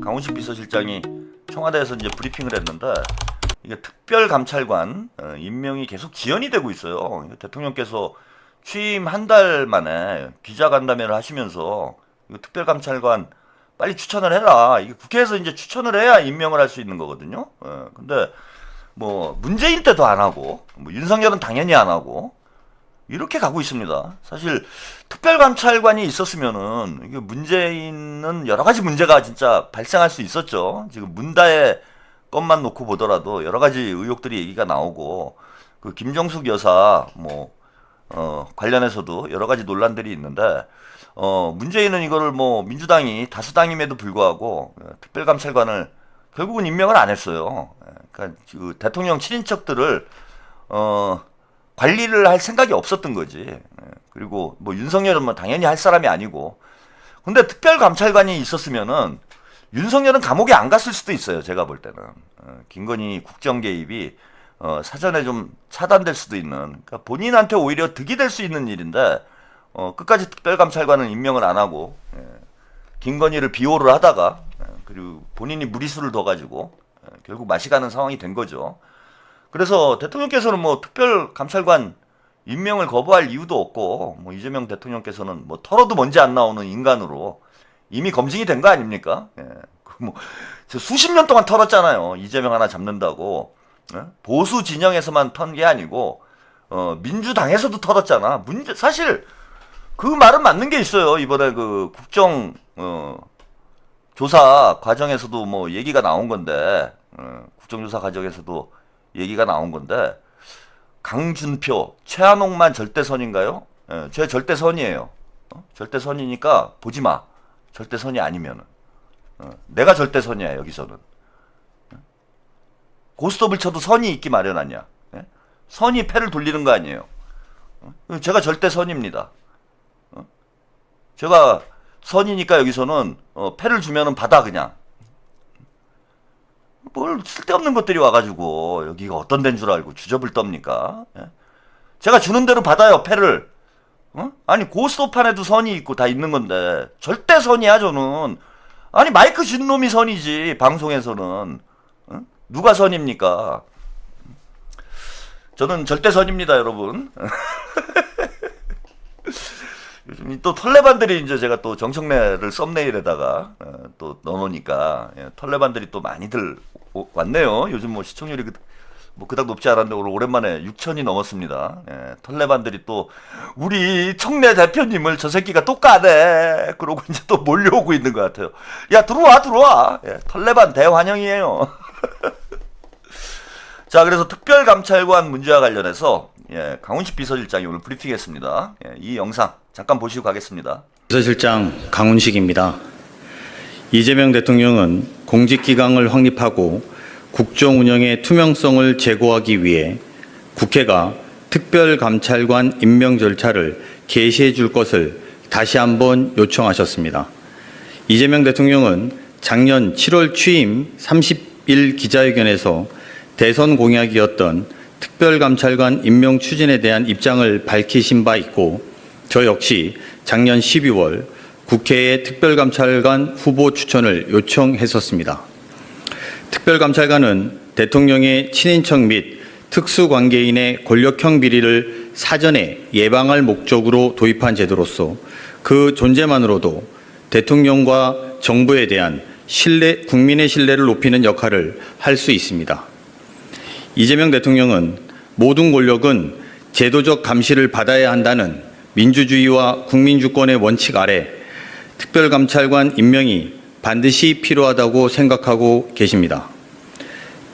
강훈식 비서실장이 청와대에서 이제 브리핑을 했는데 이게 특별감찰관 임명이 계속 지연이 되고 있어요. 대통령께서 취임 한 달 만에 기자간담회를 하시면서 이거 특별감찰관 빨리 추천을 해라. 이게 국회에서 이제 추천을 해야 임명을 할 수 있는 거거든요. 근데 뭐 문재인 때도 안 하고 뭐 윤석열은 당연히 안 하고 이렇게 가고 있습니다. 사실 특별감찰관이 있었으면은 이게 문재인은 여러 가지 문제가 진짜 발생할 수 있었죠. 지금 문다의 것만 놓고 보더라도 여러 가지 의혹들이 얘기가 나오고 그 김정숙 여사 뭐 관련해서도 여러 가지 논란들이 있는데 문재인은 이거를 뭐 민주당이 다수당임에도 불구하고 특별감찰관을 결국은 임명을 안 했어요. 그러니까 그 대통령 친인척들을 관리를 할 생각이 없었던 거지. 그리고 뭐 윤석열은 뭐 당연히 할 사람이 아니고. 근데 특별감찰관이 있었으면은 윤석열은 감옥에 안 갔을 수도 있어요. 제가 볼 때는. 김건희 국정 개입이 사전에 좀 차단될 수도 있는. 그러니까 본인한테 오히려 득이 될 수 있는 일인데 끝까지 특별감찰관을 임명을 안 하고 김건희를 비호를 하다가 그리고 본인이 무리수를 더 가지고 결국 맛이 가는 상황이 된 거죠. 그래서 대통령께서는 뭐 특별감찰관 임명을 거부할 이유도 없고 뭐 이재명 대통령께서는 뭐 털어도 먼지 안 나오는 인간으로 이미 검증이 된 거 아닙니까? 뭐 수십 년 동안 털었잖아요. 이재명 하나 잡는다고. 보수 진영에서만 턴 게 아니고 민주당에서도 털었잖아. 사실 그 말은 맞는 게 있어요. 이번에 그 국정 조사 과정에서도 뭐 얘기가 나온 건데 국정조사 과정에서도 얘기가 나온 건데 강준표, 최한옥만 절대선인가요? 제 절대선이에요. 절대선이니까 보지 마. 절대선이 아니면은 내가 절대선이야 여기서는. 고스톱을 쳐도 선이 있기 마련 아니야. 선이 패를 돌리는 거 아니에요. 제가 절대선입니다. 제가 선이니까 여기서는 패를 주면은 받아 그냥. 뭘 쓸데없는 것들이 와가지고 여기가 어떤 데인 줄 알고 주접을 떱니까? 제가 주는 대로 받아요 패를. 아니 고스톱판에도 선이 있고 다 있는 건데 절대 선이야 저는. 아니 마이크 준 놈이 선이지 방송에서는. 누가 선입니까? 저는 절대 선입니다 여러분. 요즘 또 털레반들이 이제 제가 또 정청래를 썸네일에다가 또 넣어놓으니까 털레반들이 또 많이들 왔네요. 요즘 뭐 시청률이 뭐 그닥 높지 않았는데 오늘 오랜만에 6천이 넘었습니다. 털레반들이 또 우리 청래 대표님을 저 새끼가 또 까네. 그러고 이제 또 몰려오고 있는 것 같아요. 야 들어와. 털레반 대환영이에요. 자 그래서 특별감찰관 문제와 관련해서 강훈식 비서실장이 오늘 브리핑했습니다. 이 영상 잠깐 보시고 가겠습니다. 비서실장 강훈식입니다. 이재명 대통령은 공직기강을 확립하고 국정 운영의 투명성을 제고하기 위해 국회가 특별감찰관 임명 절차를 개시해 줄 것을 다시 한번 요청하셨습니다. 이재명 대통령은 작년 7월 취임 30일 기자회견에서 대선 공약이었던 특별감찰관 임명 추진에 대한 입장을 밝히신 바 있고 저 역시 작년 12월 국회에 특별감찰관 후보 추천을 요청했었습니다. 특별감찰관은 대통령의 친인척 및 특수관계인의 권력형 비리를 사전에 예방할 목적으로 도입한 제도로서 그 존재만으로도 대통령과 정부에 대한 국민의 신뢰를 높이는 역할을 할 수 있습니다. 이재명 대통령은 모든 권력은 제도적 감시를 받아야 한다는 민주주의와 국민주권의 원칙 아래 특별감찰관 임명이 반드시 필요하다고 생각하고 계십니다.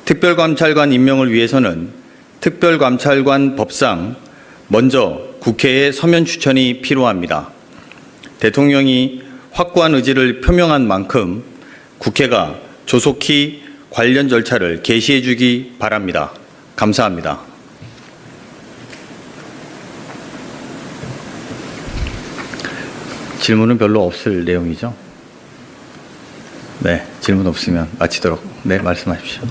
특별감찰관 임명을 위해서는 특별감찰관 법상 먼저 국회의 서면 추천이 필요합니다. 대통령이 확고한 의지를 표명한 만큼 국회가 조속히 관련 절차를 개시해 주기 바랍니다. 감사합니다. 질문은 별로 없을 내용이죠? 네, 질문 없으면 마치도록. 네, 말씀하십시오.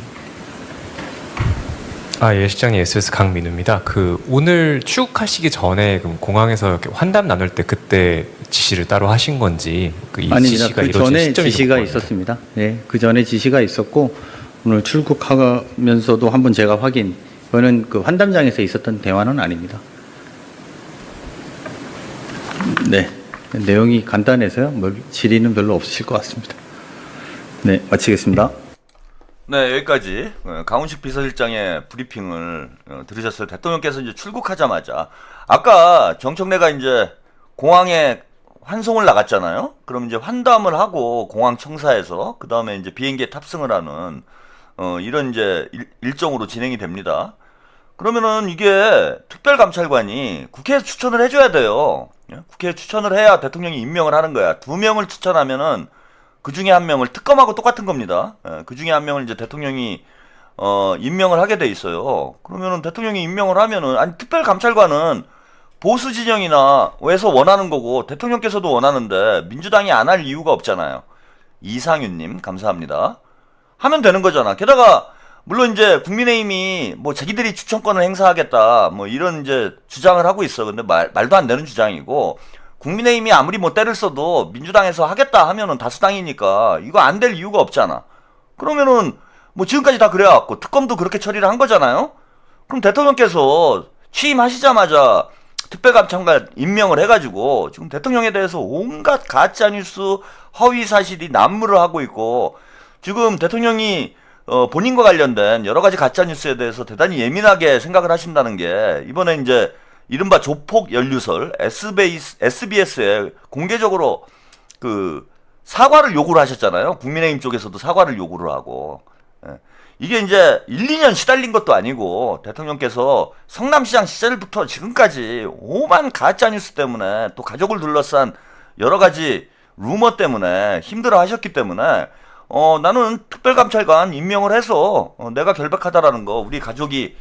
예, 실장님, SBS 강민우입니다. 오늘 출국하시기 전에 그럼 공항에서 이렇게 환담 나눌 때 그때 지시를 따로 하신 건지, 이 아닙니다. 지시가 그 이루어진 전에 시점이 지시가 궁금합니다. 있었습니다. 네, 그 전에 지시가 있었고 오늘 출국하면서도 한번 제가 확인. 이거는 그 환담장에서 있었던 대화는 아닙니다. 네, 내용이 간단해서요. 질의는 별로 없으실 것 같습니다. 네, 마치겠습니다. 네, 여기까지 강훈식 비서실장의 브리핑을 들으셨어요. 대통령께서 이제 출국하자마자 아까 정청래가 이제 공항에 환송을 나갔잖아요. 그럼 이제 환담을 하고 공항 청사에서 그 다음에 이제 비행기에 탑승을 하는 이런 이제 일정으로 진행이 됩니다. 그러면은 이게 특별감찰관이 국회에서 추천을 해줘야 돼요. 국회에 추천을 해야 대통령이 임명을 하는 거야. 2명을 추천하면은 그 중에 한 명을 특검하고 똑같은 겁니다. 그 중에 한 명을 이제 대통령이 임명을 하게 돼 있어요. 그러면은 대통령이 임명을 하면은 아니 특별감찰관은 보수 진영이나 왜서 원하는 거고 대통령께서도 원하는데 민주당이 안 할 이유가 없잖아요. 이상윤님 감사합니다. 하면 되는 거잖아. 게다가 물론 이제 국민의힘이 뭐 자기들이 추천권을 행사하겠다 뭐 이런 이제 주장을 하고 있어. 근데 말도 안 되는 주장이고. 국민의힘이 아무리 뭐 때를 써도 민주당에서 하겠다 하면은 다수당이니까 이거 안 될 이유가 없잖아. 그러면은 뭐 지금까지 다 그래왔고 특검도 그렇게 처리를 한 거잖아요. 그럼 대통령께서 취임하시자마자 특별감찰관 임명을 해가지고 지금 대통령에 대해서 온갖 가짜뉴스 허위 사실이 난무를 하고 있고 지금 대통령이 본인과 관련된 여러 가지 가짜뉴스에 대해서 대단히 예민하게 생각을 하신다는 게 이번에 이제 이른바 조폭 연루설 SBS에 공개적으로 그 사과를 요구를 하셨잖아요. 국민의힘 쪽에서도 사과를 요구를 하고 이게 이제 1, 2년 시달린 것도 아니고 대통령께서 성남시장 시절부터 지금까지 오만 가짜뉴스 때문에 또 가족을 둘러싼 여러 가지 루머 때문에 힘들어 하셨기 때문에 나는 특별감찰관 임명을 해서 내가 결백하다라는 거 우리 가족이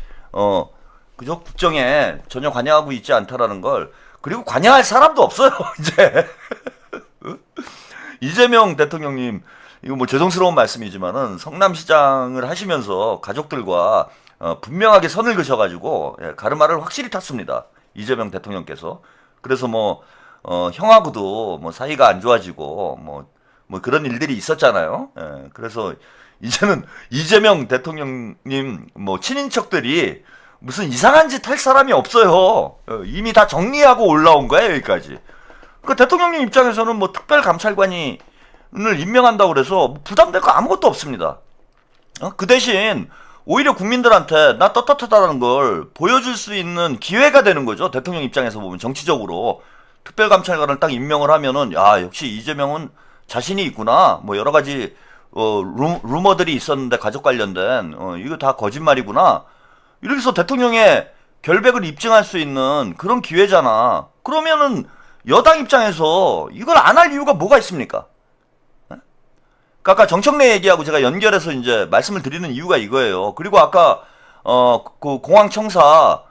그죠? 국정에 전혀 관여하고 있지 않다라는 걸 그리고 관여할 사람도 없어요 이제 이재명 대통령님 이거 뭐 죄송스러운 말씀이지만은 성남시장을 하시면서 가족들과 분명하게 선을 그셔가지고 가르마를 확실히 탔습니다 이재명 대통령께서. 그래서 뭐 형하고도 뭐 사이가 안 좋아지고 뭐 그런 일들이 있었잖아요. 그래서 이제는 이재명 대통령님 뭐 친인척들이 무슨 이상한 짓 할 사람이 없어요. 이미 다 정리하고 올라온 거야 여기까지. 그 대통령님 입장에서는 뭐 특별감찰관을 임명한다고 그래서 부담될 거 아무것도 없습니다. 그 대신 오히려 국민들한테 나 떳떳하다는 걸 보여줄 수 있는 기회가 되는 거죠. 대통령 입장에서 보면 정치적으로 특별감찰관을 딱 임명을 하면은 야 역시 이재명은 자신이 있구나. 뭐 여러 가지 루머들이 있었는데 가족 관련된 이거 다 거짓말이구나. 이렇게 해서 대통령의 결백을 입증할 수 있는 그런 기회잖아. 그러면은 여당 입장에서 이걸 안 할 이유가 뭐가 있습니까? 그러니까 아까 정청래 얘기하고 제가 연결해서 이제 말씀을 드리는 이유가 이거예요. 그리고 아까 그 공항청사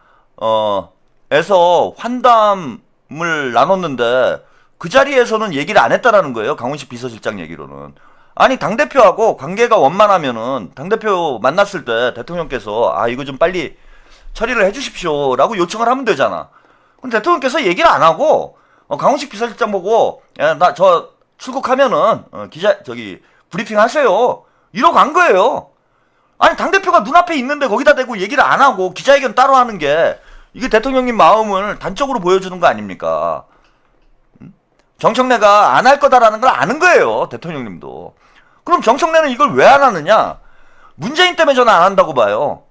에서 환담을 나눴는데 그 자리에서는 얘기를 안 했다라는 거예요. 강훈식 비서실장 얘기로는. 아니 당대표하고 관계가 원만하면은 당대표 만났을 때 대통령께서 이거 좀 빨리 처리를 해주십시오 라고 요청을 하면 되잖아. 근데 대통령께서 얘기를 안 하고 강훈식 비서실장 보고 야, 나 저 출국하면은 브리핑 하세요 이러고 간 거예요. 아니 당대표가 눈앞에 있는데 거기다 대고 얘기를 안 하고 기자회견 따로 하는 게 이게 대통령님 마음을 단적으로 보여주는 거 아닙니까? 정청래가 안 할 거다라는 걸 아는 거예요 대통령님도. 그럼 정청래는 이걸 왜 안 하느냐? 문재인 때문에 저는 안 한다고 봐요.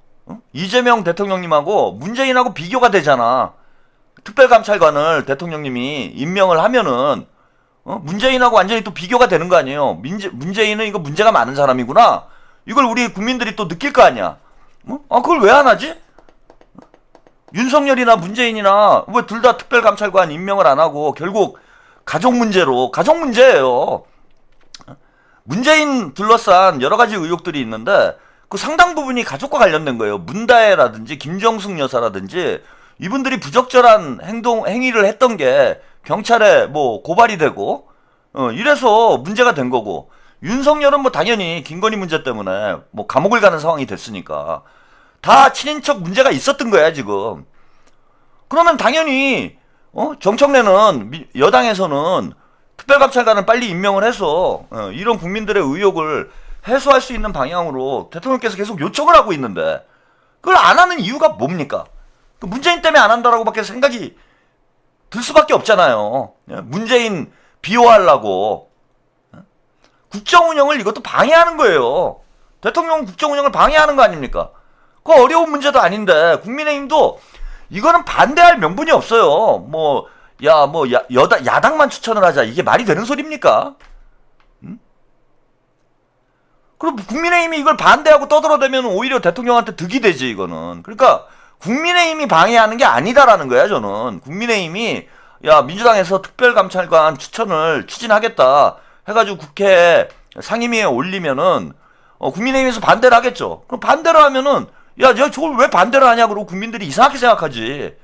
이재명 대통령님하고 문재인하고 비교가 되잖아. 특별감찰관을 대통령님이 임명을 하면은 문재인하고 완전히 또 비교가 되는 거 아니에요. 문재인은 이거 문제가 많은 사람이구나. 이걸 우리 국민들이 또 느낄 거 아니야. 그걸 왜 안 하지? 윤석열이나 문재인이나 왜 둘 다 특별감찰관 임명을 안 하고 결국 가족 문제예요. 문재인 둘러싼 여러 가지 의혹들이 있는데 그 상당 부분이 가족과 관련된 거예요. 문다혜라든지 김정숙 여사라든지 이분들이 부적절한 행위를 했던 게 경찰에 뭐 고발이 되고 이래서 문제가 된 거고, 윤석열은 뭐 당연히 김건희 문제 때문에 뭐 감옥을 가는 상황이 됐으니까 다 친인척 문제가 있었던 거야 지금. 그러면 당연히 정청래는 여당에서는 특별감찰관을 빨리 임명을 해서 이런 국민들의 의혹을 해소할 수 있는 방향으로 대통령께서 계속 요청을 하고 있는데 그걸 안 하는 이유가 뭡니까? 문재인 때문에 안 한다라고밖에 생각이 들 수밖에 없잖아요. 문재인 비호하려고 국정 운영을 이것도 방해하는 거예요. 대통령 국정 운영을 방해하는 거 아닙니까? 그 어려운 문제도 아닌데 국민의힘도 이거는 반대할 명분이 없어요. 야당만 추천을 하자. 이게 말이 되는 소리입니까? 그럼 국민의힘이 이걸 반대하고 떠들어대면 오히려 대통령한테 득이 되지, 이거는. 그러니까 국민의힘이 방해하는 게 아니다라는 거야, 저는. 국민의힘이 민주당에서 특별감찰관 추천을 추진하겠다 해가지고 국회 상임위에 올리면은 국민의힘에서 반대를 하겠죠. 그럼 반대를 하면은 저걸 왜 반대를 하냐 그러고 국민들이 이상하게 생각하지.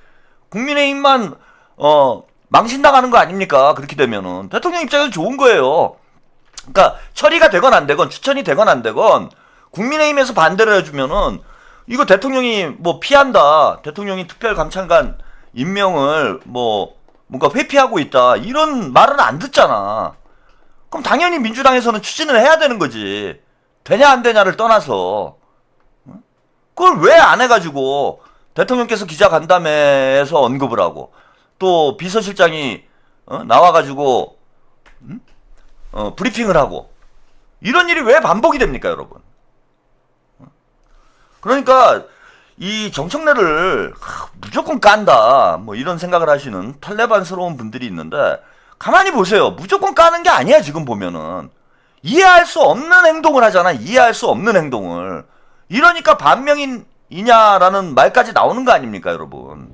국민의힘만 망신당하는 거 아닙니까? 그렇게 되면은 대통령 입장에서 좋은 거예요. 그러니까 처리가 되건 안 되건 추천이 되건 안 되건 국민의힘에서 반대를 해주면은 이거 대통령이 피한다. 대통령이 특별감찰관 임명을 뭔가 회피하고 있다. 이런 말은 안 듣잖아. 그럼 당연히 민주당에서는 추진을 해야 되는 거지. 되냐 안 되냐를 떠나서. 그걸 왜 안 해가지고 대통령께서 기자간담회에서 언급을 하고 또 비서실장이 나와가지고 브리핑을 하고 이런 일이 왜 반복이 됩니까, 여러분? 그러니까 이 정청래를 무조건 깐다 이런 생각을 하시는 탈레반스러운 분들이 있는데 가만히 보세요. 무조건 까는 게 아니야. 지금 보면은 이해할 수 없는 행동을 하잖아. 이해할 수 없는 행동을. 이러니까 반명이냐라는 말까지 나오는 거 아닙니까, 여러분?